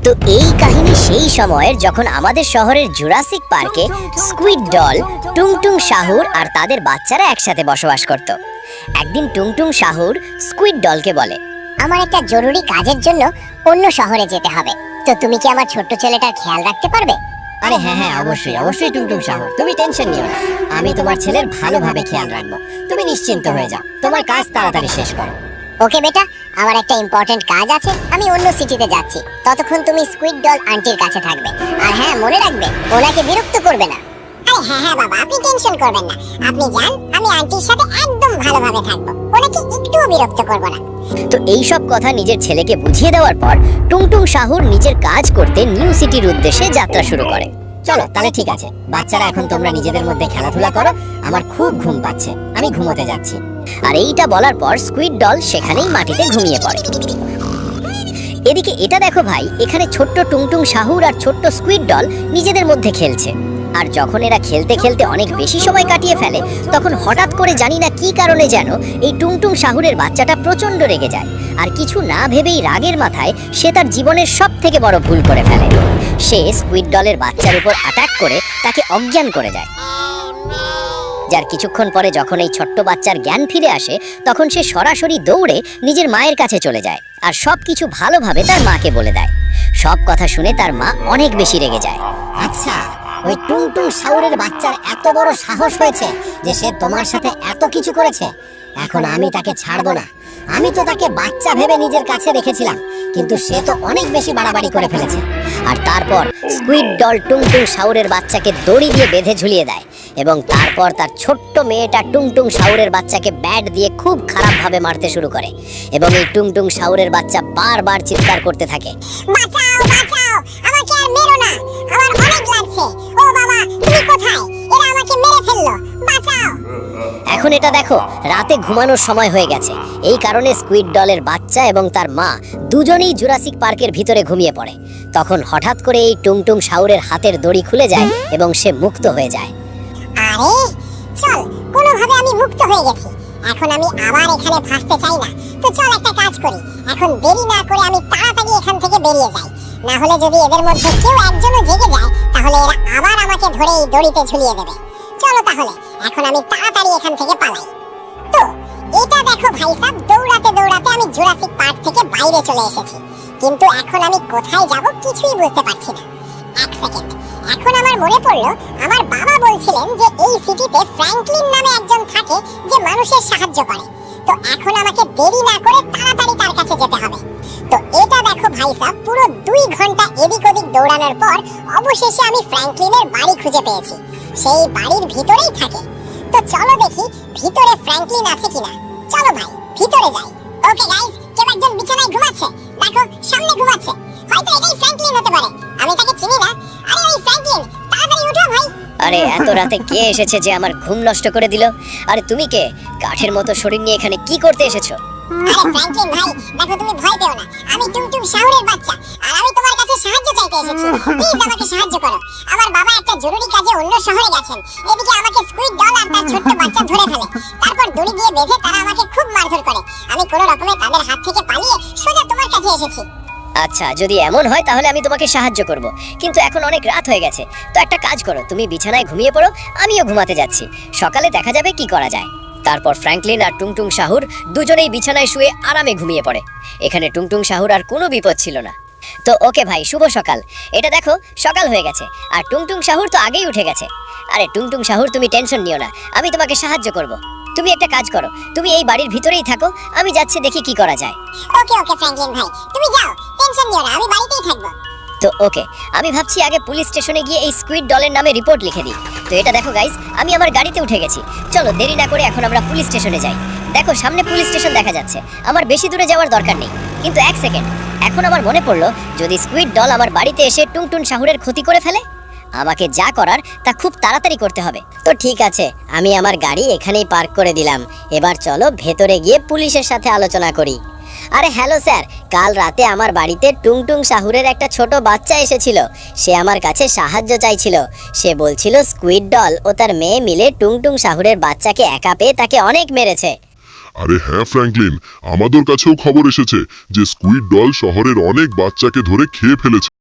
তো এই কাহিনী সেই সময়ের যখন আমাদের শহরের জুরাসিক পার্কে স্কুইড ডল, টুংটুং শাহুর আর তাদের বাচ্চারা একসাথে বসবাস করত। একদিন টুংটুং শাহুর স্কুইড ডলকে বলে, আমার একটা জরুরি কাজের জন্য অন্য শহরে যেতে হবে, তো তুমি কি আমার ছোট্ট ছেলেটার খেয়াল রাখতে পারবে? আরে হ্যাঁ হ্যাঁ, অবশ্যই অবশ্যই টুংটুং শাহু, তুমি টেনশন নিও না, আমি তোমার ছেলের ভালোভাবে খেয়াল রাখবো। তুমি নিশ্চিন্ত হয়ে যাও, তোমার কাজ তাড়াতাড়ি শেষ করো। ওকে বেটা, আমার একটা ইম্পর্টেন্ট কাজ আছে, আমি অন্য সিটিতে যাচ্ছি। ততক্ষণ তুমি স্কুইড ডল আন্টির কাছে থাকবে। আর হ্যাঁ, মনে রাখবে ওনাকে বিরক্ত করবে না। আরে হ্যাঁ হ্যাঁ বাবা, আপনি টেনশন করবেন না, আপনি যান, আমি আন্টির সাথে একদম ভালোভাবে থাকবো, ওনাকে একটুও বিরক্ত করব না। তো এই সব কথা নিজের ছেলেকে বুঝিয়ে দেওয়ার পর টুংটুং শাহুর নিজের কাজ করতে নিউ সিটির উদ্দেশ্যে যাত্রা শুরু করে। চলো তাহলে ঠিক আছে বাচ্চারা, এখন তোমরা নিজেদের মধ্যে খেলাধুলা করো, আমার খুব ঘুম পাচ্ছে, আমি ঘুমোতে যাচ্ছি। আর এইটা বলার পর স্কুইড ডল সেখানেই মাটিতে ঘুমিয়ে পড়ে। এদিকে এটা দেখো ভাই, এখানে ছোট্ট টুংটুং শাহুর আর ছোট্ট স্কুইড ডল নিজেদের মধ্যে খেলছে। আর যখন এরা খেলতে খেলতে অনেক বেশি সময় কাটিয়ে ফেলে, তখন হঠাৎ করে জানি না কি কারণে যেন এই টুংটুং শাহুরের বাচ্চাটা প্রচন্ড রেগে যায়। আর কিছু না ভেবেই রাগের মাথায় সে তার জীবনের সব থেকে বড় ভুল করে ফেলে। সে স্কুইড ডলের বাচ্চার উপর অ্যাটাক করে তাকে অজ্ঞান করে দেয়। যার কিছুক্ষণ পরে যখন এই ছোট্ট বাচ্চার জ্ঞান ফিরে আসে, তখন সে সরাসরি দৌড়ে নিজের মায়ের কাছে চলে যায় আর সবকিছু ভালোভাবে তার মাকে বলে দেয়। সব কথা শুনে তার মা অনেক বেশি রেগে যায়। আচ্ছা, ওই টুংটুং শাহুরের বাচ্চার এত বড় সাহস হয়েছে যে সে তোমার সাথে এত কিছু করেছে, এখন আমি তাকে ছাড়বো না। আমি তো তাকে বাচ্চা ভেবে নিজের কাছে রেখেছিলাম, কিন্তু সে তো অনেক বেশি বাড়াবাড়ি করে ফেলেছে। আর তারপর স্কুইড ডল টুংটুং শাহুরের বাচ্চাকে দড়ি দিয়ে বেঁধে ঝুলিয়ে দেয় এবং তারপর তার ছোট্ট মেয়েটা টুংটুং শাহুরের বাচ্চাকে ব্যাট দিয়ে খুব খারাপভাবে মারতে শুরু করে এবং এই টুংটুং শাহুরের বাচ্চা বারবার চিৎকার করতে থাকে, বাঁচাও বাঁচাও, আমাকে আর মেরো না, আমার অনেক লাগছে। ও বাবা, তুমি কোথায়? এরা আমাকে মেরে ফেললো, বাঁচাও। এখন এটা দেখো, রাতে ঘুমানোর সময় হয়ে গেছে। এই কারণে স্কুইড ডলের বাচ্চা এবং তার মা দুজনেই জুরাসিক পার্কের ভিতরে ঘুমিয়ে পড়ে। তখন হঠাৎ করে এই টুংটুং শাহুরের হাতের দড়ি খুলে যায় এবং সে মুক্ত হয়ে যায়। আরে চল, কোনোভাবে আমি মুক্ত হয়ে গেছি, এখন আমি আবার এখানে ফাঁসতে চাই না। তো চল একটা কাজ করি, এখন দেরি না করে আমি তাড়াতাড়ি এখান থেকে বেরিয়ে যাই। না হলে যদি এদের মধ্যে কেউ একজনও জেগে যায়, তাহলে এরা আবার আমাকে ধরে এই দড়িতে ঝুলিয়ে দেবে। চলো তাহলে এখন আমি তাড়াতাড়ি এখান থেকে পালাই। তো এটা দেখো ভাই সাহেব, দৌড়াতে দৌড়াতে আমি জুরাসিক পার্ক থেকে বাইরে চলে এসেছি, কিন্তু এখন আমি কোথায় যাব কিছুই বুঝতে পারছি না। এক সেকেন্ড, এখন আমার মনে পড়লো, আমার বাবা বলছিলেন যে এই সিটিতে ফ্র্যাঙ্কলিন নামে একজন থাকে যে মানুষের সাহায্য করে। তো এখন আমাকে দেরি না করে তাড়াতাড়ি তার কাছে যেতে হবে। তো এটা দেখো ভাই সাহেব, পুরো 2 ঘন্টা এদিক ওদিক দৌড়ানোর পর অবশেষে আমি ফ্র্যাঙ্কলিনের বাড়ি খুঁজে পেয়েছি। সেই বাড়ির ভিতরেই থাকে। তো চলো দেখি ভিতরে ফ্র্যাঙ্কলিন আছে কিনা। চলো ভাই, ভিতরে যাই। ওকে গাইস, কেউ একজন বিছানায় ঘুমাচ্ছে, দেখো সামনে ঘুমাচ্ছে, হয়তো এটাই ফ্র্যাঙ্কলিন হতে পারে। আমি তাকে চিনি না। আরে ওই ফ্র্যাঙ্কলিন, তাড়াতাড়ি উঠো ভাই। আরে এত রাতে কে এসেছে যে আমার ঘুম নষ্ট করে দিল? আরে তুমি কে? কাঠের মতো শরীর নিয়ে এখানে কি করতে এসেছো? আরে ফ্র্যাঙ্কলিন ভাই, দেখো তুমি ভয় পেও না, আমি টুংটুং শাহুরের বাচ্চা, আর আমি তোমার কাছে সাহায্য চাইতে এসেছি। প্লিজ আমাকে সাহায্য করো। আমার বাবা একটা জরুরি কাজে অন্য শহরে গেছেন। এদিকে আমাকে স্কুইড ডল আর তার ছোট্ট বাচ্চা ধরে ফেলে, তারপর দড়ি দিয়ে বেঁধে তারা আমাকে খুব মারধর করে। আমি কোনো রকমে তাদের হাত থেকে পালিয়ে সোজা তোমার কাছে এসেছি। আচ্ছা, যদি এমন হয় তাহলে আমি তোমাকে সাহায্য করব, কিন্তু এখন অনেক রাত হয়ে গেছে। তো একটা কাজ করো, তুমি বিছানায় ঘুমিয়ে পড়ো, আমিও ঘুমাতে যাচ্ছি, সকালে দেখা যাবে কি করা যায়। তারপর ফ্র্যাঙ্কলিন আর টুংটুং শাহুর দুজনেই বিছানায় শুয়ে আরামে ঘুমিয়ে পড়ে। এখানে টুংটুং শাহুর আর কোনো বিপদ ছিল না। তো ওকে ভাই, শুভ সকাল। এটা দেখো সকাল হয়ে গেছে আর টুংটুং শাহুর তো আগেই উঠে গেছে। আরে টুংটুং শাহুর, তুমি টেনশন নিও না, আমি তোমাকে সাহায্য করব। তুমি একটা কাজ করো, তুমি এই বাড়ির ভিতরেই থাকো, আমি যাচ্ছি দেখি কি করা যায়। ওকে ওকে ফ্র্যাঙ্কলিন ভাই, তুমি যাও, টেনশন নিও না, আমি বাড়িতেই থাকবো। তো ওকে, আমি ভাবছি আগে পুলিশ স্টেশনে গিয়ে এই স্কুইড ডলের নামে রিপোর্ট লিখে দিই। তো এটা দেখো গাইস, আমি আমার গাড়িতে উঠে গেছি। চলো দেরি না করে এখন আমরা পুলিশ স্টেশনে যাই। দেখো সামনে পুলিশ স্টেশন দেখা যাচ্ছে, আমার বেশি দূরে যাওয়ার দরকার নেই। কিন্তু এক সেকেন্ড, এখন আমার মনে পড়লো, যদি স্কুইড ডল আমার বাড়িতে এসে টুংটুং শাহুরের ক্ষতি করে ফেলে, আমাকে যা করার তা খুব তাড়াতাড়ি করতে হবে। তো ঠিক আছে, আমি আমার গাড়ি এখানেই পার্ক করে দিলাম। এবার চলো ভেতরে গিয়ে পুলিশের সাথে আলোচনা করি। আরে হ্যালো স্যার, কাল রাতে আমার বাড়িতে টুংটুং শাহুরের একটা ছোট বাচ্চা এসেছিল। সে আমার কাছে সাহায্য চাইছিল। সে বলছিল স্কুইড ডল ও তার মেয়ে মিলে টুংটুং শাহুরের বাচ্চাকে একা পেয়ে তাকে অনেক মেরেছে। আরে হ্যাঁ ফ্র্যাঙ্কলিন, আমাদের কাছেও খবর এসেছে যে স্কুইড ডল শহরের অনেক বাচ্চাকে ধরে খেয়ে ফেলেছে।